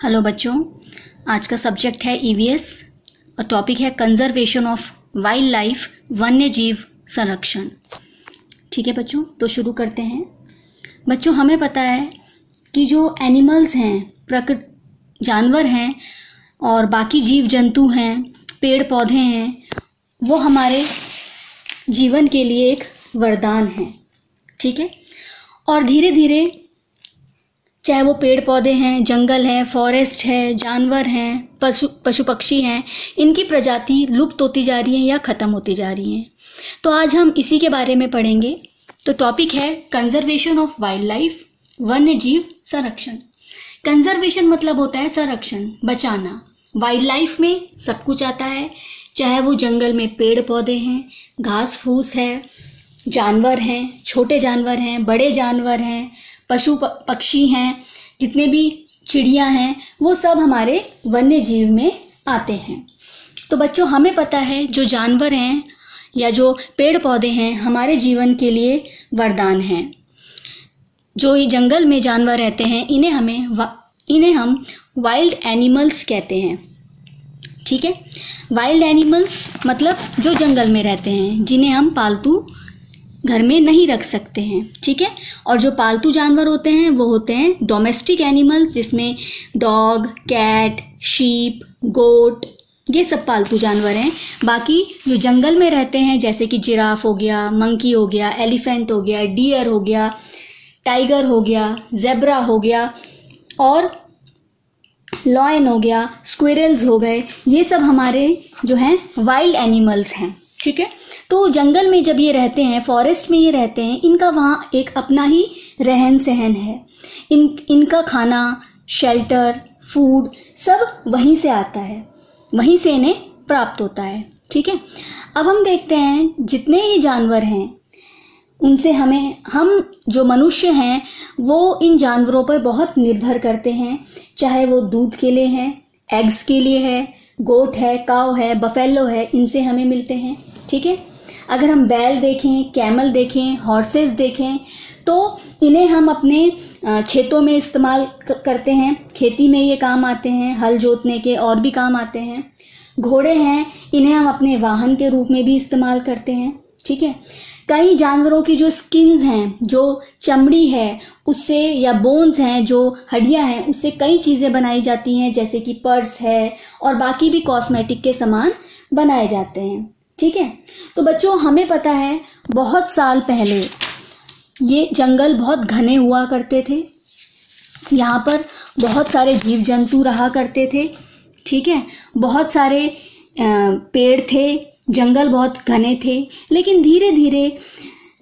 Hello बच्चों, आज का सब्जेक्ट है ईवीएस और टॉपिक है कंजर्वेशन ऑफ वाइल्ड लाइफ, वन्य जीव संरक्षण। ठीक है बच्चों, तो शुरू करते हैं। बच्चों, हमें पता है कि जो एनिमल्स हैं, जानवर हैं और बाकी जीव जंतु हैं, पेड़ पौधे हैं, वो हमारे जीवन के लिए एक वरदान है। ठीक है, और धीरे धीरे चाहे वो पेड़ पौधे हैं, जंगल है, फॉरेस्ट है, जानवर हैं, पशु पक्षी हैं, इनकी प्रजाति लुप्त होती जा रही है या ख़त्म होती जा रही हैं। तो आज हम इसी के बारे में पढ़ेंगे। तो टॉपिक है कंजर्वेशन ऑफ वाइल्ड लाइफ, वन्य जीव संरक्षण। कंजर्वेशन मतलब होता है संरक्षण, बचाना। वाइल्ड लाइफ में सब कुछ आता है, चाहे वो जंगल में पेड़ पौधे हैं, घास फूस है, जानवर हैं, छोटे जानवर हैं, बड़े जानवर हैं, पशु पक्षी हैं, जितने भी चिड़िया हैं, वो सब हमारे वन्य जीव में आते हैं। तो बच्चों, हमें पता है जो जानवर हैं या जो पेड़ पौधे हैं हमारे जीवन के लिए वरदान हैं। जो ये जंगल में जानवर रहते हैं इन्हें हम वाइल्ड एनिमल्स कहते हैं। ठीक है, वाइल्ड एनिमल्स मतलब जो जंगल में रहते हैं, जिन्हें हम पालतू घर में नहीं रख सकते हैं। ठीक है, और जो पालतू जानवर होते हैं वो होते हैं डोमेस्टिक एनिमल्स, जिसमें डॉग, कैट, शीप, गोट, ये सब पालतू जानवर हैं। बाकी जो जंगल में रहते हैं, जैसे कि जिराफ हो गया, मंकी हो गया, एलिफेंट हो गया, डियर हो गया, टाइगर हो गया, जेब्रा हो गया और लॉयन हो गया, स्क्विरल्स हो गए, ये सब हमारे जो हैं वाइल्ड एनिमल्स हैं। ठीक है, तो जंगल में जब ये रहते हैं, फॉरेस्ट में ये रहते हैं, इनका वहाँ एक अपना ही रहन सहन है। इनका खाना, शेल्टर, फूड सब वहीं से आता है, वहीं से इन्हें प्राप्त होता है। ठीक है, अब हम देखते हैं जितने ही जानवर हैं उनसे हम जो मनुष्य हैं वो इन जानवरों पर बहुत निर्भर करते हैं। चाहे वो दूध के लिए है, एग्स के लिए है, गोट है, काव है, बफेलो है, इनसे हमें मिलते हैं। ठीक है, अगर हम बैल देखें, कैमल देखें, हॉर्सेस देखें, तो इन्हें हम अपने खेतों में इस्तेमाल करते हैं, खेती में ये काम आते हैं, हल जोतने के और भी काम आते हैं। घोड़े हैं, इन्हें हम अपने वाहन के रूप में भी इस्तेमाल करते हैं। ठीक है, कई जानवरों की जो स्किन्स हैं, जो चमड़ी है उससे, या बोन्स हैं, जो हड्डियां हैं, उससे कई चीज़ें बनाई जाती हैं, जैसे कि पर्स है और बाकी भी कॉस्मेटिक के सामान बनाए जाते हैं। ठीक है, तो बच्चों, हमें पता है बहुत साल पहले ये जंगल बहुत घने हुआ करते थे, यहाँ पर बहुत सारे जीव जंतु रहा करते थे। ठीक है, बहुत सारे पेड़ थे, जंगल बहुत घने थे, लेकिन धीरे धीरे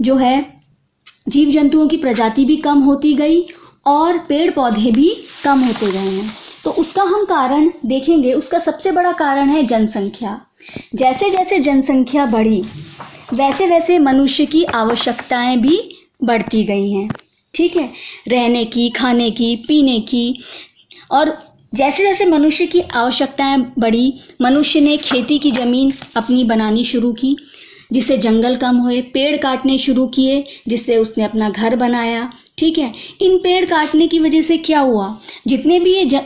जो है जीव जंतुओं की प्रजाति भी कम होती गई और पेड़ पौधे भी कम होते गए हैं। तो उसका हम कारण देखेंगे। उसका सबसे बड़ा कारण है जनसंख्या। जैसे जैसे जनसंख्या बढ़ी वैसे वैसे मनुष्य की आवश्यकताएं भी बढ़ती गई हैं। ठीक है, रहने की, खाने की, पीने की, और जैसे जैसे मनुष्य की आवश्यकताएं बढ़ी, मनुष्य ने खेती की ज़मीन अपनी बनानी शुरू की, जिससे जंगल कम हुए, पेड़ काटने शुरू किए, जिससे उसने अपना घर बनाया। ठीक है, इन पेड़ काटने की वजह से क्या हुआ, जितने भी ये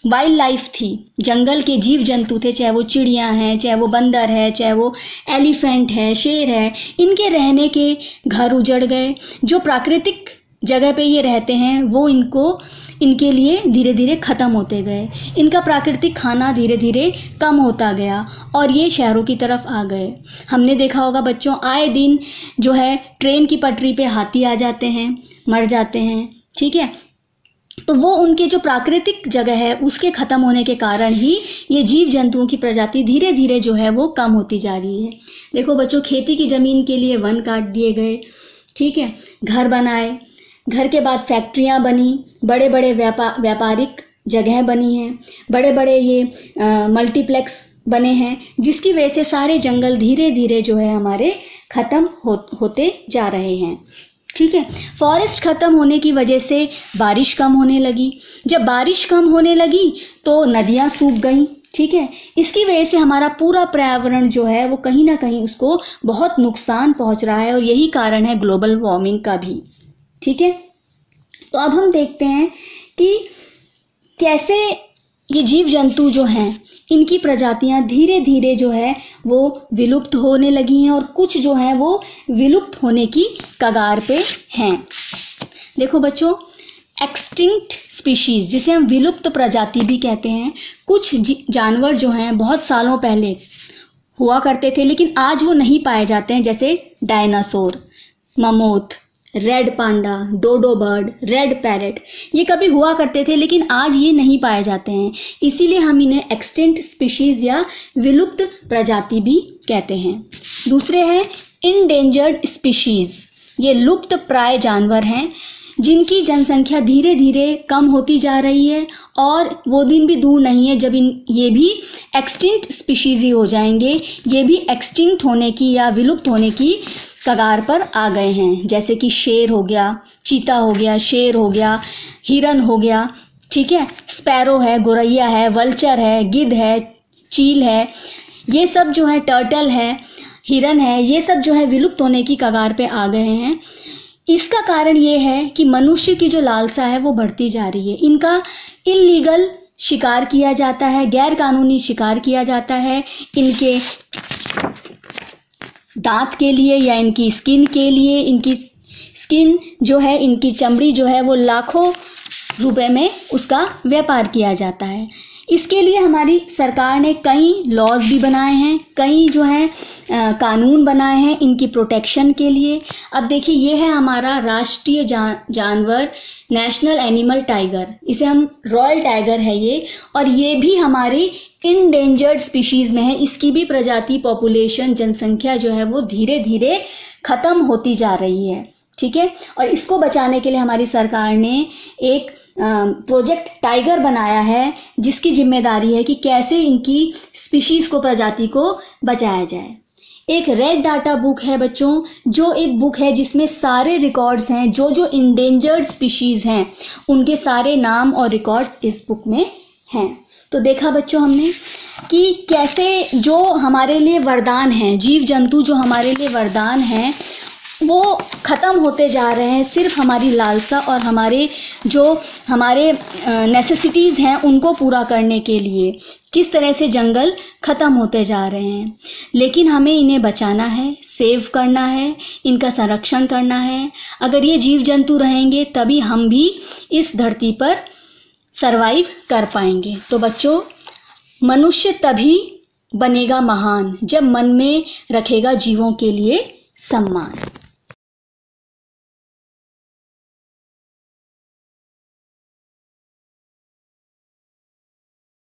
वाइल्ड लाइफ थी, जंगल के जीव जंतु थे, चाहे वो चिड़िया हैं, चाहे वो बंदर है, चाहे वो एलिफेंट है, शेर है, इनके रहने के घर उजड़ गए। जो प्राकृतिक जगह पे ये रहते हैं वो इनके लिए धीरे धीरे ख़त्म होते गए। इनका प्राकृतिक खाना धीरे धीरे कम होता गया और ये शहरों की तरफ आ गए। हमने देखा होगा बच्चों, आए दिन जो है ट्रेन की पटरी पे हाथी आ जाते हैं, मर जाते हैं। ठीक है, तो वो उनके जो प्राकृतिक जगह है उसके ख़त्म होने के कारण ही ये जीव जंतुओं की प्रजाति धीरे धीरे जो है वो कम होती जा रही है। देखो बच्चों, खेती की ज़मीन के लिए वन काट दिए गए। ठीक है, घर बनाए, घर के बाद फैक्ट्रियां बनी, बड़े बड़े व्यापारिक जगह बनी हैं, बड़े बड़े ये मल्टीप्लेक्स बने हैं, जिसकी वजह से सारे जंगल धीरे धीरे जो है हमारे ख़त्म होते जा रहे हैं। ठीक है, फॉरेस्ट ख़त्म होने की वजह से बारिश कम होने लगी। जब बारिश कम होने लगी तो नदियाँ सूख गईं। ठीक है, इसकी वजह से हमारा पूरा पर्यावरण जो है वो कहीं ना कहीं उसको बहुत नुकसान पहुंच रहा है और यही कारण है ग्लोबल वार्मिंग का भी। ठीक है, तो अब हम देखते हैं कि कैसे ये जीव जंतु जो हैं इनकी प्रजातियां धीरे धीरे जो है वो विलुप्त होने लगी हैं और कुछ जो है वो विलुप्त होने की कगार पे हैं। देखो बच्चों, एक्सटिंक्ट स्पीशीज जिसे हम विलुप्त प्रजाति भी कहते हैं, कुछ जानवर जो हैं बहुत सालों पहले हुआ करते थे लेकिन आज वो नहीं पाए जाते हैं, जैसे dinosaur, mammoth, red panda, dodo bird, red parrot, ये कभी हुआ करते थे लेकिन आज ये नहीं पाए जाते हैं, इसीलिए हम इन्हें एक्सटिंक्ट स्पीशीज या विलुप्त प्रजाति भी कहते हैं। दूसरे हैं इंडेंजर्ड स्पीशीज, ये लुप्त प्राय जानवर हैं जिनकी जनसंख्या धीरे धीरे कम होती जा रही है और वो दिन भी दूर नहीं है जब ये भी एक्सटिंक्ट स्पीशीज ही हो जाएंगे, ये भी एक्सटिंक्ट होने की या विलुप्त होने की कगार पर आ गए हैं। जैसे कि शेर हो गया, चीता हो गया, शेर हो गया, हिरन हो गया, ठीक है, स्पैरो है, गोरैया है, वल्चर है, गिद्ध है, चील है, ये सब जो है, टर्टल है, हिरन है, ये सब जो है विलुप्त होने की कगार पे आ गए हैं। इसका कारण ये है कि मनुष्य की जो लालसा है वो बढ़ती जा रही है, इनका इल्लीगल शिकार किया जाता है, गैर कानूनी शिकार किया जाता है, इनके दांत के लिए या इनकी स्किन के लिए, इनकी स्किन जो है, इनकी चमड़ी जो है वो लाखों रुपए में उसका व्यापार किया जाता है। इसके लिए हमारी सरकार ने कई लॉज भी बनाए हैं, कई जो है कानून बनाए हैं इनकी प्रोटेक्शन के लिए। अब देखिए, ये है हमारा राष्ट्रीय जानवर नेशनल एनिमल टाइगर, इसे हम रॉयल टाइगर है ये, और ये भी हमारी इंडेंजर्ड स्पीशीज में है। इसकी भी प्रजाति, पॉपुलेशन, जनसंख्या जो है वो धीरे धीरे खत्म होती जा रही है, ठीक है। और इसको बचाने के लिए हमारी सरकार ने एक प्रोजेक्ट टाइगर बनाया है जिसकी जिम्मेदारी है कि कैसे इनकी स्पीशीज को, प्रजाति को बचाया जाए। एक रेड डाटा बुक है बच्चों, जो एक बुक है जिसमें सारे रिकॉर्ड्स हैं, जो जो इंडेंजर्ड स्पीशीज हैं उनके सारे नाम और रिकॉर्ड्स इस बुक में हैं। तो देखा बच्चों हमने कि कैसे जो हमारे लिए वरदान हैं, जीव जंतु जो हमारे लिए वरदान हैं वो ख़त्म होते जा रहे हैं, सिर्फ हमारी लालसा और हमारे नेसेसिटीज़ हैं उनको पूरा करने के लिए किस तरह से जंगल ख़त्म होते जा रहे हैं। लेकिन हमें इन्हें बचाना है, सेव करना है, इनका संरक्षण करना है। अगर ये जीव जंतु रहेंगे तभी हम भी इस धरती पर सरवाइव कर पाएंगे। तो बच्चों, मनुष्य तभी बनेगा महान जब मन में रखेगा जीवों के लिए सम्मान।